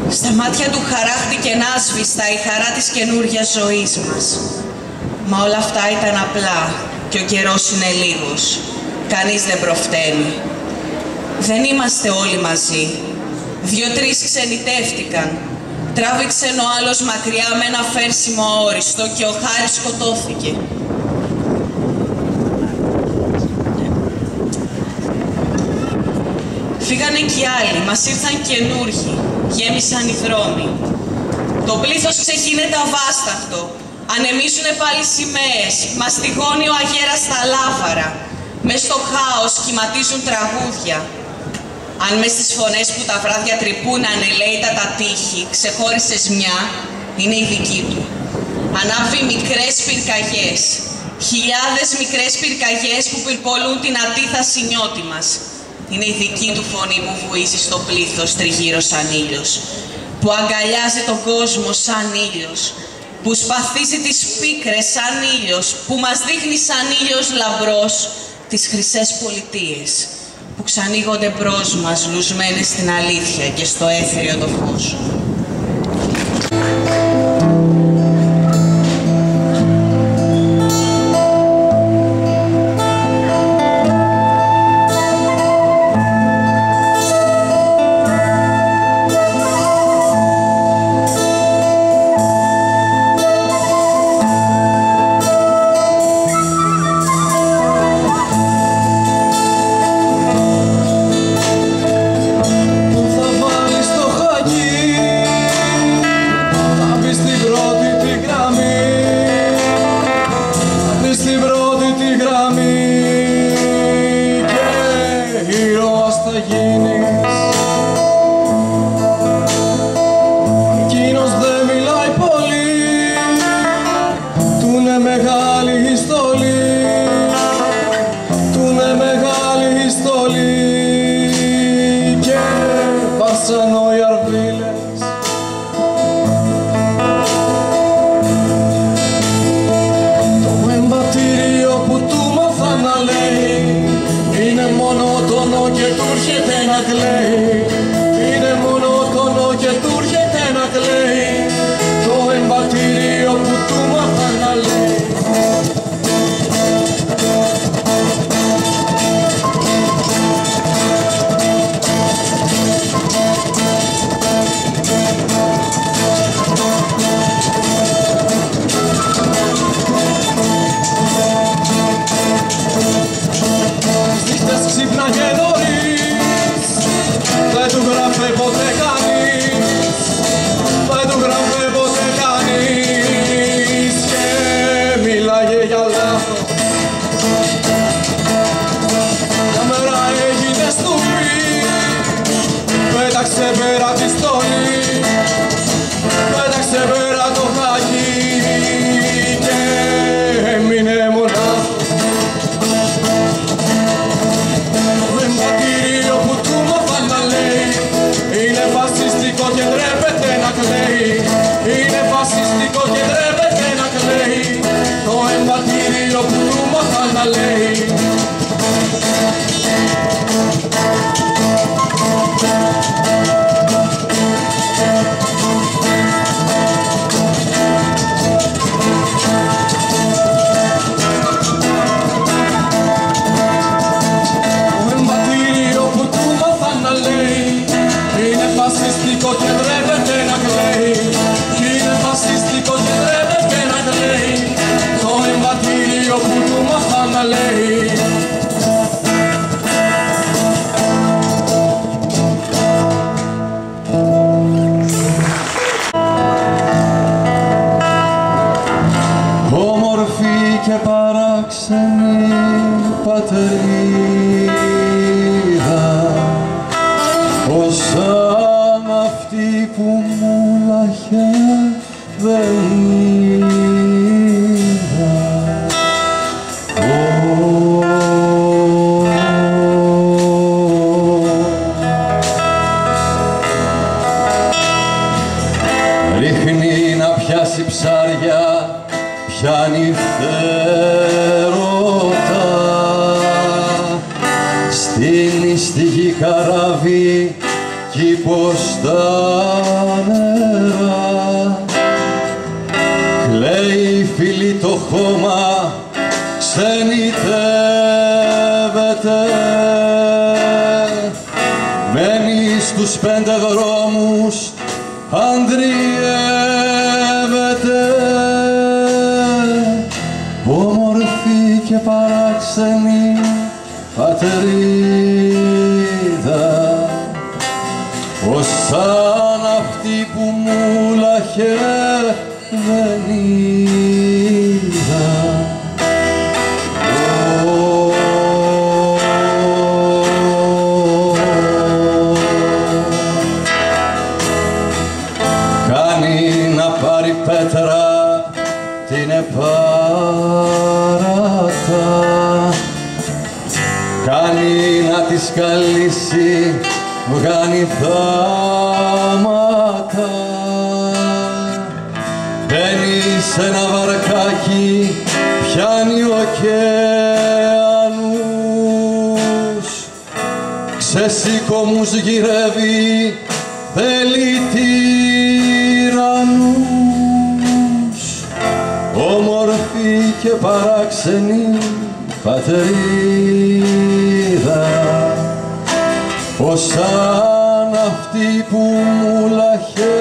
Στα μάτια του χαράχτηκε άσβηστα η χαρά της καινούργιας ζωής μας. Μα όλα αυτά ήταν απλά και ο καιρός είναι λίγος. Κανείς δεν προφταίνει. Δεν είμαστε όλοι μαζί. 2-3 ξενιτεύτηκαν. Τράβηξε ο άλλος μακριά με ένα φέρσιμο αόριστο και ο Χάρης σκοτώθηκε. Φύγανε κι οι άλλοι, μας ήρθαν καινούργοι, γέμισαν οι δρόμοι. Το πλήθος ξεχύνεται αβάσταχτο, ανεμίζουνε πάλι σημαίες, μαστιγώνει ο αγέρας στα λάβαρα. Μες στο χάος κυματίζουν τραγούδια. Αν μες στις φωνές που τα βράδια τρυπούν ανελαίητα τα τείχη, ξεχώρισες μια, είναι η δική του. Ανάβει μικρές πυρκαγιές, χιλιάδες μικρές πυρκαγιές που πυρπολούν την ατίθαση νιώτη μας. Είναι η δική του φωνή που βουίζει στο πλήθος τριγύρω σαν ήλιος, που αγκαλιάζει τον κόσμο σαν ήλιος, που σπαθίζει τις πίκρες σαν ήλιος, που μας δείχνει σαν ήλιος λαμπρός τις χρυσές πολιτείες, που ξανοίγονται μπρος μας λουσμένες στην αλήθεια και στο έθριο το φως. Ρίχνει να πιάσει ψάρια, πιάνει θέρωτα, στείνει στη γη καράβι κι πως τα χώμα ξενιτεύεται, μένει στους 5 δρόμους, αντριεύεται, όμορφη και παράξενη πατρίδα, ως σαν αυτή που μου λαχε δεν είδα. Κάνει να πάρει πέτρα την επάρατα, κάνει να τη σκαλίσει, βγάνει θάματα, μπαίνει σε ένα βαρκάκι, πιάνει ωκεανούς, ξεσηκωμούς γυρεύει, θέλει τυραννούς, όμορφη και παράξενη πατρίδα, ως σαν αυτή που μου λαχε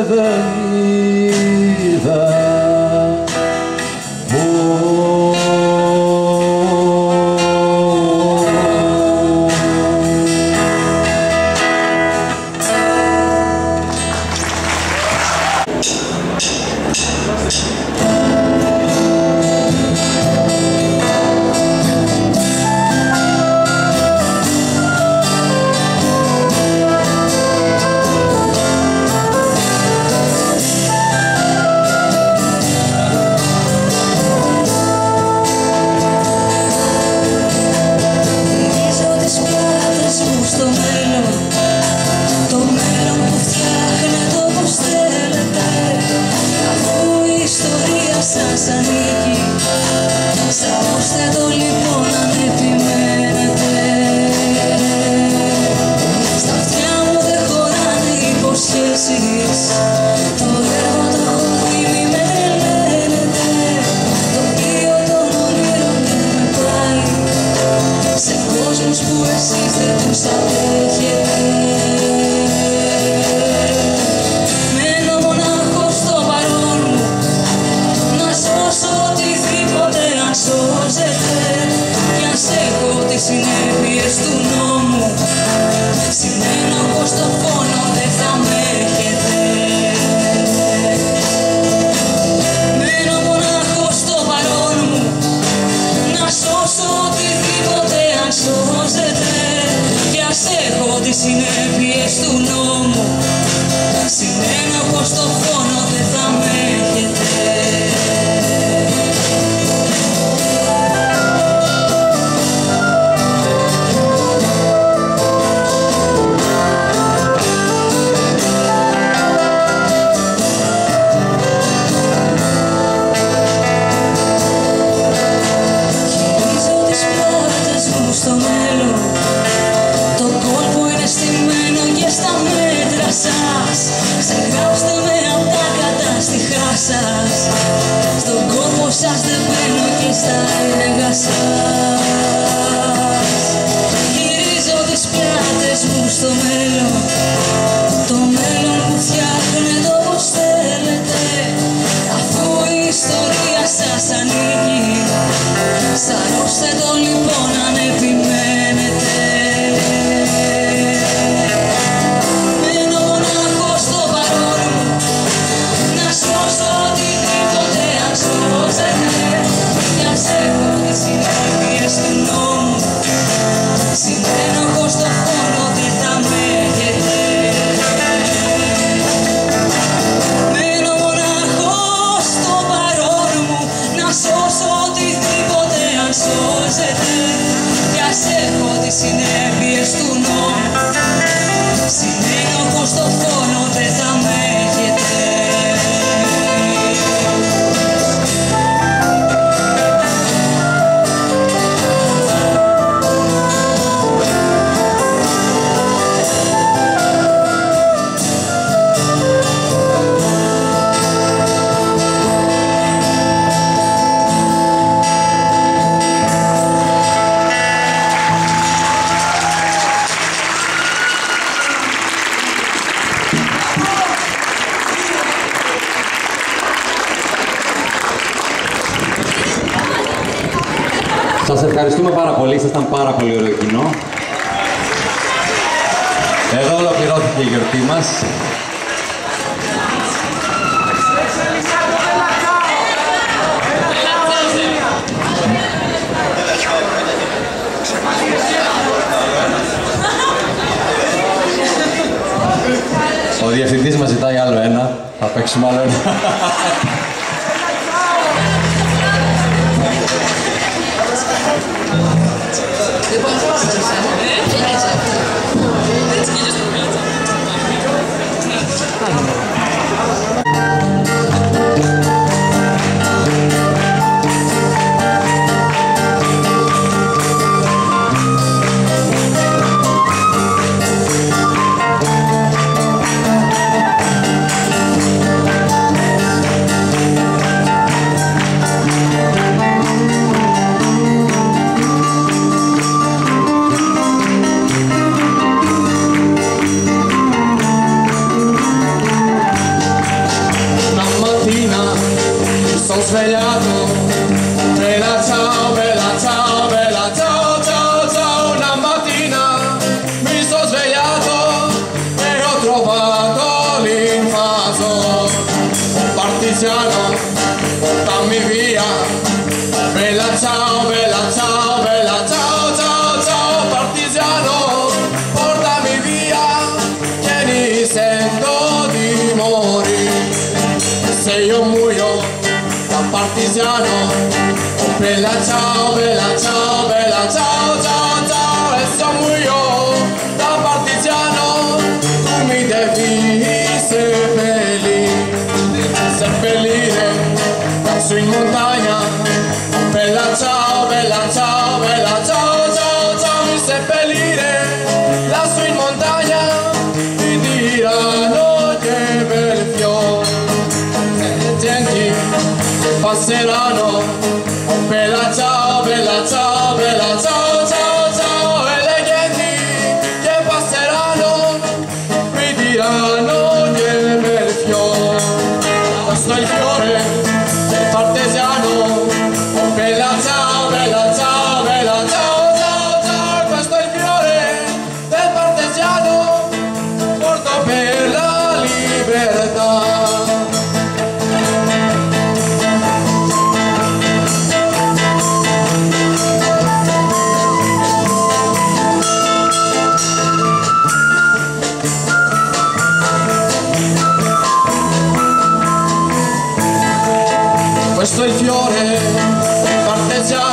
δεν είδα. Συνέπειες του νόμου, σημαίνω πως το φόνο δεν θα με έχετε. Χειρίζω τις πλάτες μου στο μέλλον, το κόλπο είναι στημένο και στα μέτρα σας. Ξεγράψτε με απ' τα κατάστοιχά σας. Στον κόλπο σας δεν μπαίνω και στα έργα σας. Γυρίζω τις πλάτες μου στο μέλλον, το μέλλον που φτιάχνετε όπως θέλετε, αφού η ιστορία σας ανήκει. Σαρώστε το λοιπόν αν επιμένετε. Μένω μονάχος στο παρόν μου, να σώσω οτιδήποτε αν σώζεται, κι ας έχω τις συνέπειες Σας ευχαριστούμε πάρα πολύ, ήσασταν πάρα πολύ ωραίο κοινό. Εδώ ολοκληρώθηκε η γιορτή μας. Ο διευθυντής μας ζητάει άλλο ένα, θα παίξουμε άλλο ένα. Sono svegliato, bella ciao, bella ciao, bella ciao, ciao, ciao. Una mattina mi sono svegliato e ho trovato l'invaso. Partigiano, portami via. Bella ciao, bella ciao, bella ciao, ciao, ciao. Partigiano, portami via, che mi sento di morire. Se io muoio partigiano, oh bella ciao, bella ciao, bella ciao, ciao, ciao. E se muoio da partigiano, tu mi devi seppellire lassù in montagna. Oh bella ciao, bella ciao, bella ciao, ciao, ciao. Mi seppellire lassù in montagna, mi diranno che bel fiore. Genti passeranno, oh bella ciao, bella ciao, bella ciao, ciao, ciao. E le genti che passeranno mi diranno che bel fiore. Questo è il fiore del partigiano, oh bella ciao, bella ciao, bella ciao, ciao, ciao. Questo è il fiore del partigiano, morto per la libertà. Questo è il fiore partigiano.